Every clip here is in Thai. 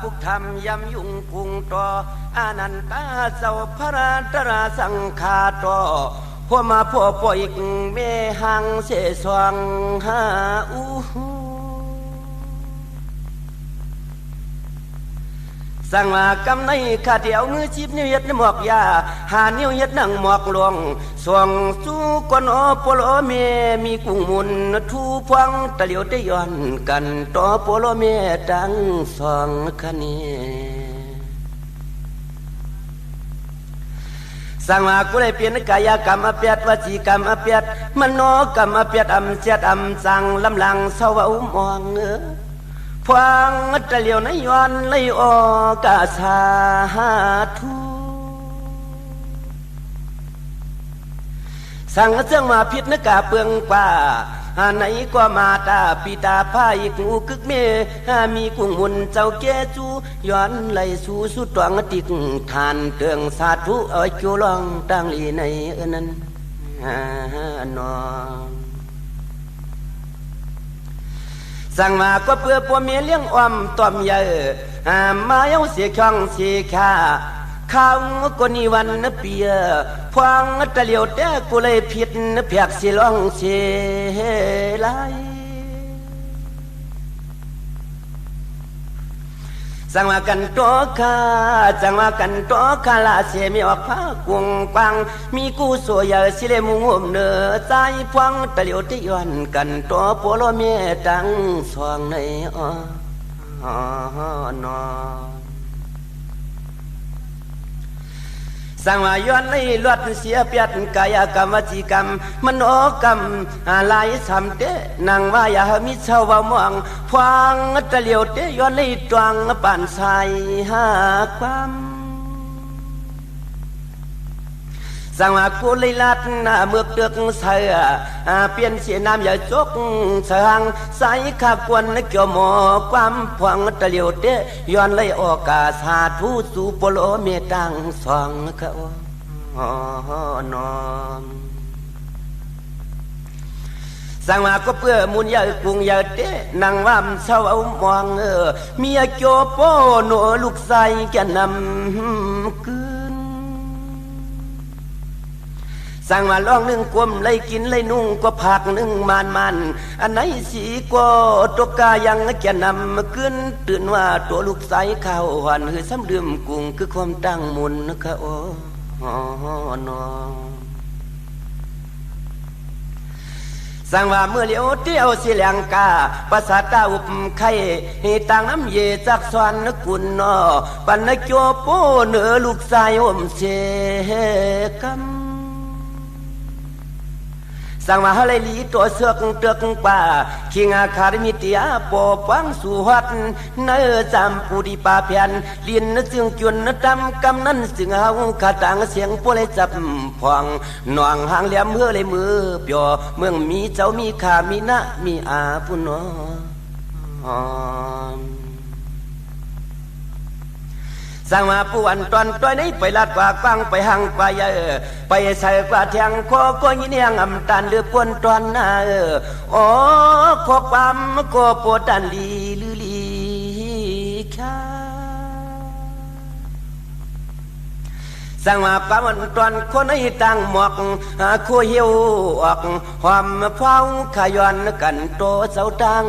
พุกธรรมยำยุ่งกุงต่ออานันตาเจ้าพระราตราสังฆาต่อพวมาพ่อปอยเมหังเสสวังหาอูสั่งมากำในข้าเดียวมือชิบนิ้วเย็ดหมอกยาหานิ้วเย็ดนั่งหมอกหลวงสวงสู้กนอปโลเมมีกุ้งมุนทูพวงตะเหลียวได้ย้อนกันต่อปโลเมดังสองคะเนสั่งมากูเลยเปลี่ยนกายกรรมอเปียดวจีกรรมอเปียดมโนกรรมอเปียดอำเสียดอำสั่งลำลังเศร้าอุมองพวงตะเหลียวในย้อนเลยออกาสาธุสั่งเจ้ามาพิษนกาเปลืองป่าไหนก็มาตาปีตาพายกูกึกเมมีกุ้งหุ่นเจ้าแก่จูย้อนไหลสู่สุดตวงติกทานเตืองสาธุเอาจูลองตั้งลีในนั้นนอนสั่งมาก็เพื่อปัวเมียเลี้ยงอ้อมต้อมเยอะมาเย้าเสียช่องเสียขาข้าวก็นิวันนเปียพวงตะเหลียวแต่กูเลยผิดเพียกสิลองเสียไหลสั่งมากันโตข้าสั่งมากันโตข้าลาเสียมีออกผ้ากวงกวางมีกูสวยสิเลมุงเนื้อใจพวงตะเหลียวที่ย้อนกันโตโปโลเมียดังสวงในนอสั่งมาย้อนในลวดเสียเปียดกายกรรมวจีกรรมมโนกรรมลายสามเตนางว่าอย่ามิเช่าว่ามองพวงตะเหลียวเตย้อนในตวงป่านใสหาความสั่งมากูเลยลัดเมือกเดือกเสือเปลี่ยนเสียน้ำอย่าจกเสืองใส่ขับกวนเกี่ยวหมอความพวงตะเหลียวเตย้อนเลยออกาสาธุสู่ปโลเมตังสองเขานอนสั่งมาก็เพื่อมุนยากุงยาเตนางว่ามเศร้าเอามองเมียโจโปโนลูกใส่แกนำคืนสั่งมาลองนึ่งกลมเลยกินเลยนุ่งก็ผักนึ่งมันอันไหนสีก็ตกกายังแกนำขึ้นตื่นว่าตัวลูกใสข้าวหวานคือซ้ำดื่มกุ้งคือความตั้งมุนนะคะโอ้นอสั่งว่าเมื่อเลี้ยวเที่ยวสิแลงกาภาษาตาอุปไข่ต่างน้ำเยจากสวรรค์กุลนอปันโจโปเนื้อลูกใสอมเสกำสั่งมาให้ลีตัวเสือกเตือกป่าขิงอาคาริมิติอาปอฟังสุวัดเนื้อจำปูดีป่าเพียนเลียนนจึงจวนนดำกำนั้นจึงเอาขาต่างเสียงพวกเลยจับพวงหน่วงหางเหลี่ยมเมื่อเลยมือเปียวเมืองมีเจ้ามีขามีนะมีอาปุนสั่งมาปวนตอนต้อยนี้ไปลาดกว่าฟังไปหังไปไปใส่กว่าเทียงคอก็ยินยังอำตันหรือปวนตอนน่ะอ๋อขอความก็ปวดตันลีลือลีค่าสั่งมาปามันตอนคนให้ตั้งหมอกคู่เหี่ยวออกความเฝ้าขย้อนกันโตเสาตั้ง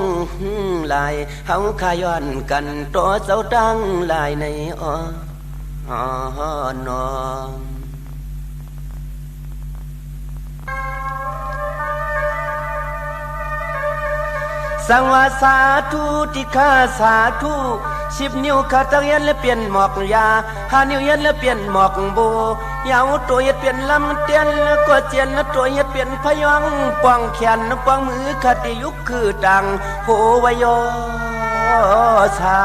ลายเฮาขย้อนกันโตเสาตั้งลายในนอสั่งว่าสาธุที่ข้าสาธุ10 นิ้วขาตะเย็นและเปลี่ยนหมอกยา5 นิ้วเย็นและเปลี่ยนหมอกโบยาวตัวเย็ดเปลี่ยนลำเตียนแล้วก็เจียนตัวเย็ดเปลี่ยนพยองป้องแขนป้องมือขัดยุกคือดังโหวโยชา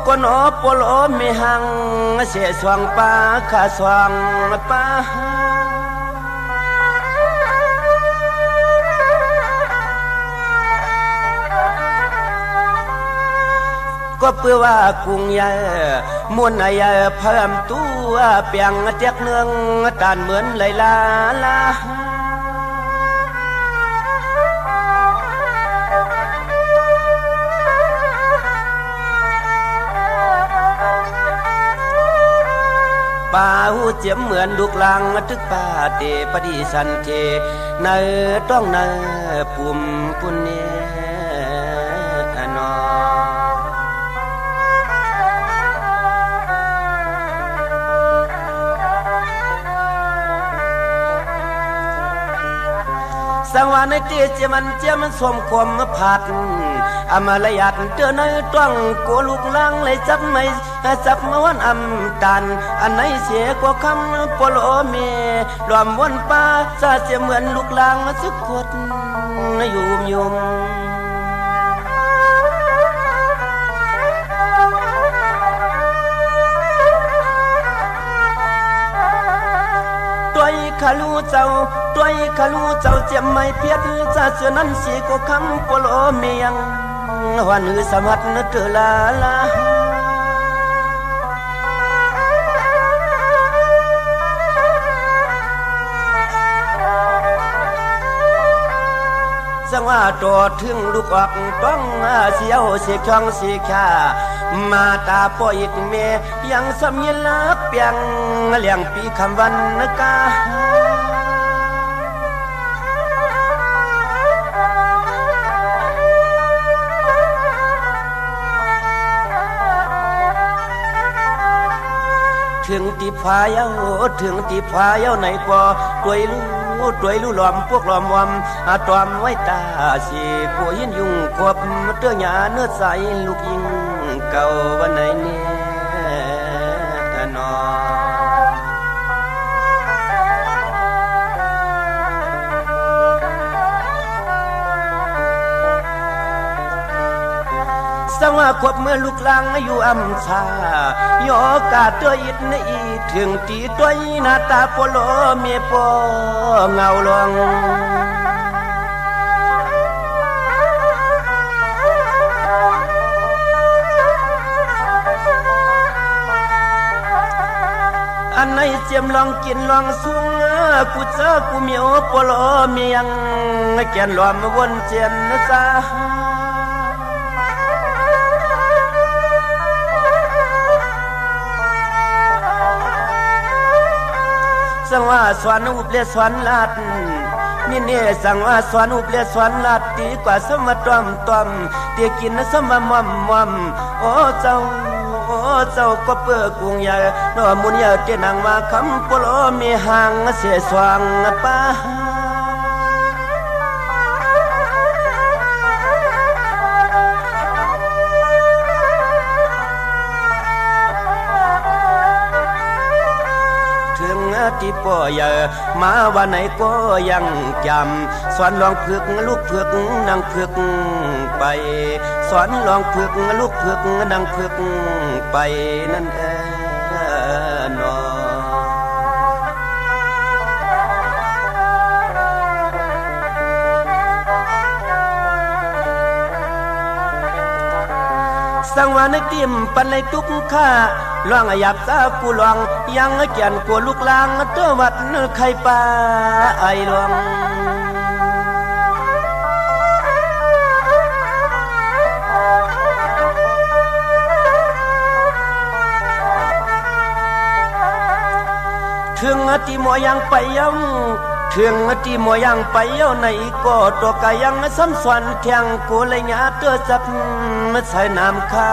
ก็นอปโลมีหังเสียสวงป่าข้าสวงป่า ข ก็เพื่อว่ากุ้งใหญ่มวนใหญ่เพิ่มตัวเปียงเตียกเนืองตานเหมือนไหลลาลาป่าหูเจียมเหมือนลูกลังทึกป่าเตปฏิสันเทในต้องในปุ่มปุณเนนอสังวาในเตเจมันเจมันสมความผัดอมาลยัดเตือนในต้องโกลูกลังเลยจับไม่จับมาวันอำตันอันไหนเสียกว่าคำปโลเมรวมวันป้าซาเสียเหมือนลูกลังสุขดยุ่มยุ่มขลูเจ้าด้วยขลูเจ้าเจียมไม่เพียรจะเสือนั้นสีก็คำปโลเมียงวันหือสมัดนเตลาลาสังว่าตัวถึงลูกออกต้องเสียวเสียช่องเสียขามาตาปอยกเมยังสำยินลับเปียงเลี้ยงปีคำวันนกาถึงตีพายเอาถึงตีพายเอาไหนกว่าตัวรู้หลอมพวกหลอมวอมตอมไว้ตาสีกัวยินยุงกบเตื้อหยาเนื้อใสลูกยิงเก่าวันไหนเนี่ยนอสังว่าควบเมื่อลูกลังอยู่อำชายอกาตัวอิดในอีถึงตีตัวอีหน้าตาโปโลเมียปอเงาลงอันไหนเจียมลองกินลองสูงกูเจอกูเมียวโปโลเมียงแกนหลอมวนเจียนนะจ๊ะสังว่าสวนอุบเลสวนลาดนี่เนี่ยสังว่าสวนอุบเลสวนลาดดีกว่าสมตอมเตียกินสมมอมโอ้เจ้าก็เปื้อกุ้งใหญ่นอมุนยาเจนังว่าคำปโลมีหางเสียสว่างป้าที่ป่อยมาวันไหนก็ยังจำสอนลองพึกลูกพึกนั่งพึกไปสอนลองพึกลูกพึกนั่งพึกไปนั่นนอสังวาในติมปันในทุกข้าลองหยับซากูลองยังเกียนกูลูกลางเต้าวัดเนื้อไข่ปลาไอลองถึงที่มัวยังไปยังถึงที่มัวยังไปเย้าในก็ตัวกายังซ้ำสวนเทียงกูเลยหยาเตื้อจับใส่น้ำค้า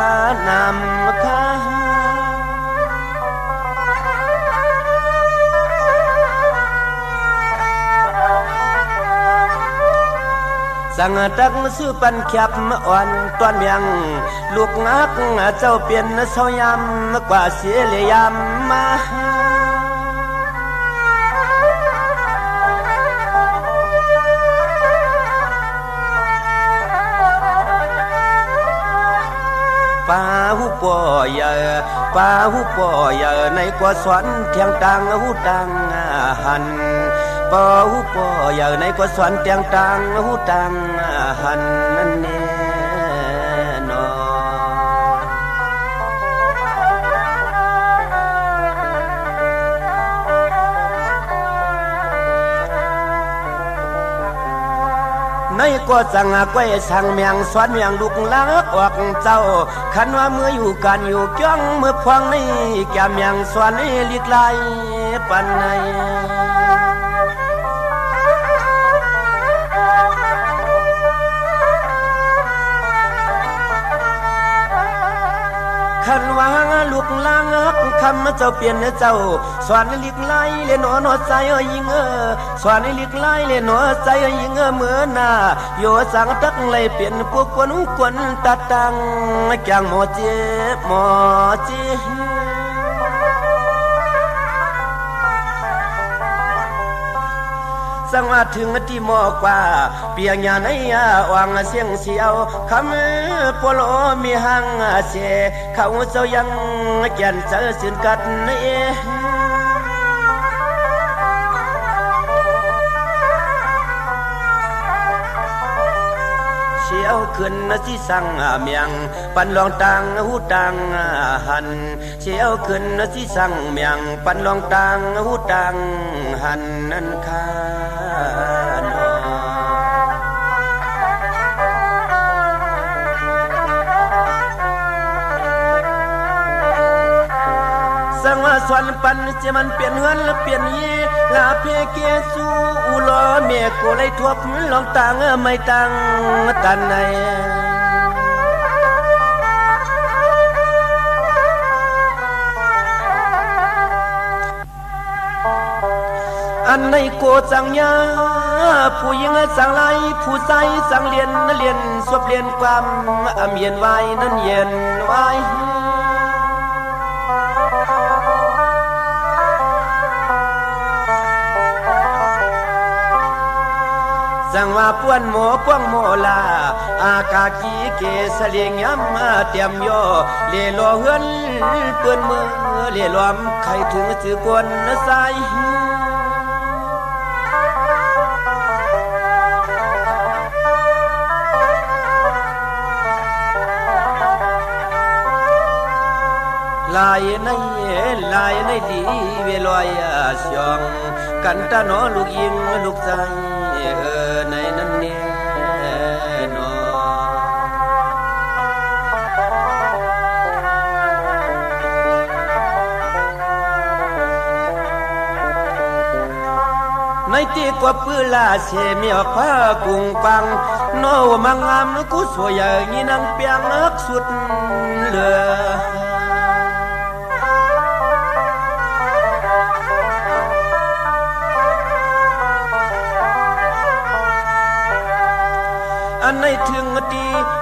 สังตักซื้อปันแคบอ่อนตอนยังลูกงักเจ้าเปลี่ยนเศร้ายำกว่าเสียเลยยำมาป่าหูปอยในกว่าสวนเทียงตังหูตังหันป่าหูปอยในกว่าสวนเทียงตังหูตังหันนั่นแน่นอ ในก็จังไว้สั่งเมียงสวนเมียงลูกลักออกเจ้าคันว่าเมื่ออยู่กันอยู่จ้องเมื่อพวงในแก่เมียงสวนนี่ลิกไลปันในคันว่าลูกลางคำเจ้าเปลี่ยนเจ้าสวนลิกไล่เลนอนอใจยิงสวนลิกไล่เลนอใจยิงเมื่อหน้าโยสังตักเลยเปลี่ยนพวกกวนตัดตังจังหมอเจหมอเจสังว่าถึงที่หมอกว่าเปียญาในวางเสียงเสียวคำปโลมีหังเสเขาเจ้ายังแก่นเจอสินกัดเชียวขึ้นที่สั่งเมียงปันลองตังหูตังหันเชียวขึ้นที่สั่งเมียงปันลองตังหูตังหันนั่นค่ะสังว่าสวนปันจะมันเปลี่ยนเฮือนและเปลี่ยนยีลาเพเกสูอุลอเมียโกเลยทวบลองตังไม่ตังตันในอันในโกจังยาผู้หญิงสังไลผู้ใสสังเรียนสวบเรียนความเย็นไว้นั้นเย็นไว้สังว่าป้วนหมอป้วงโมลาอากากีเกสเลียงย้ำเตรียมโยเล่ลอเฮือนเปื้อนมือเล่ล้อมใครถึงสือกวนใสลายในดีเวลอยสยองกันตาหนอลูกยิงลูกใจในนั้นเนี่ยนอในที่กว่าปื้ลาเสมีออกผ้ากุ้งปังโนมังงามกูสวยอย่างนี้นางเปียงนักสุดเหลือ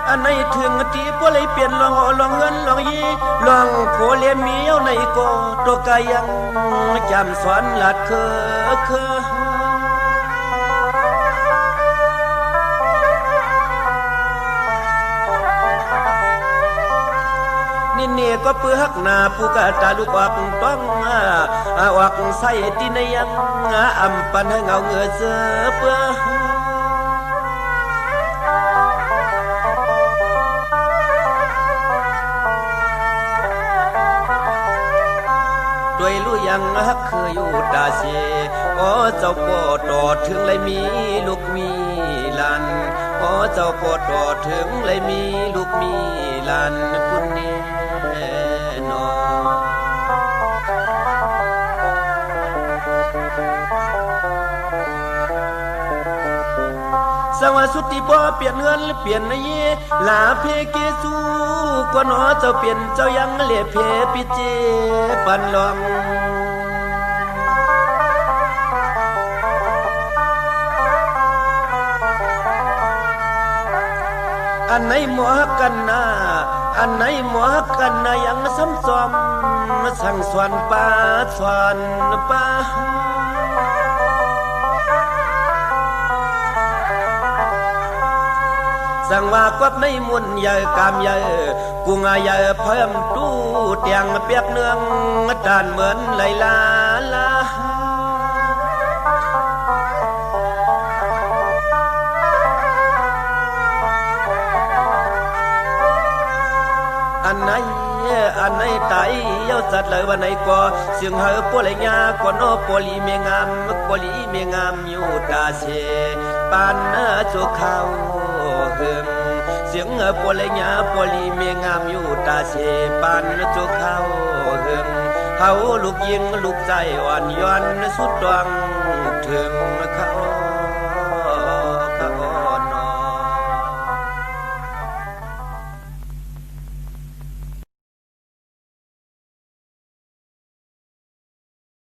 อันไหนถึงตีพวกเลยเปลี่ยนลองเงินลองยีลองโผเลียมีเอาในโกตัวกายังจำสอนหลัดเคนี่เนี่ยก็เปื้อหักหน้าผู้กาตาลูกออกต้องออกใส่ตีในยังอำปันให้เงาเงือเสือเปื้อด้วยรู้ยังฮักเคยอยู่ตาเสโอ้เจ้าปอดอดถึงเลยมีลูกมีหลานโอ้เจ้าปอดอดถึงเลยมีลูกมีหลานพุ่นแน่นอสวัสดีบ่เปลี่ยนเงินเปลี่ยนในเยลาเพเกสูกว่าน้อเจ้าเปลี่ยนเจ้ายังเล่เพปิเจปันลองอันไหนหมอกันนะอันไหนหมอกันนะยังซ้ำซ้อมสั่งสวนป่าสวนป่าสั่งว่ากวบในมุนใหญ่กามใหญ่กุงใหญ่เพิ่มตู้เตียงเปียกเนืองจานเหมือนไหลลาอันไหน านในไตเย้าสัตว์เลยวันไหนก็เสียงเฮอปเลยญาก็นอปลีเมงามปลีเมงามอยู่ตาเสปานจุเขาหึงเสียงปเลยญาปลีเมงามอยู่ตาเสปานจุเขาหึงเฮาลูกยิงลูกใจอ่อนย้อนสุดดวงถึงเขา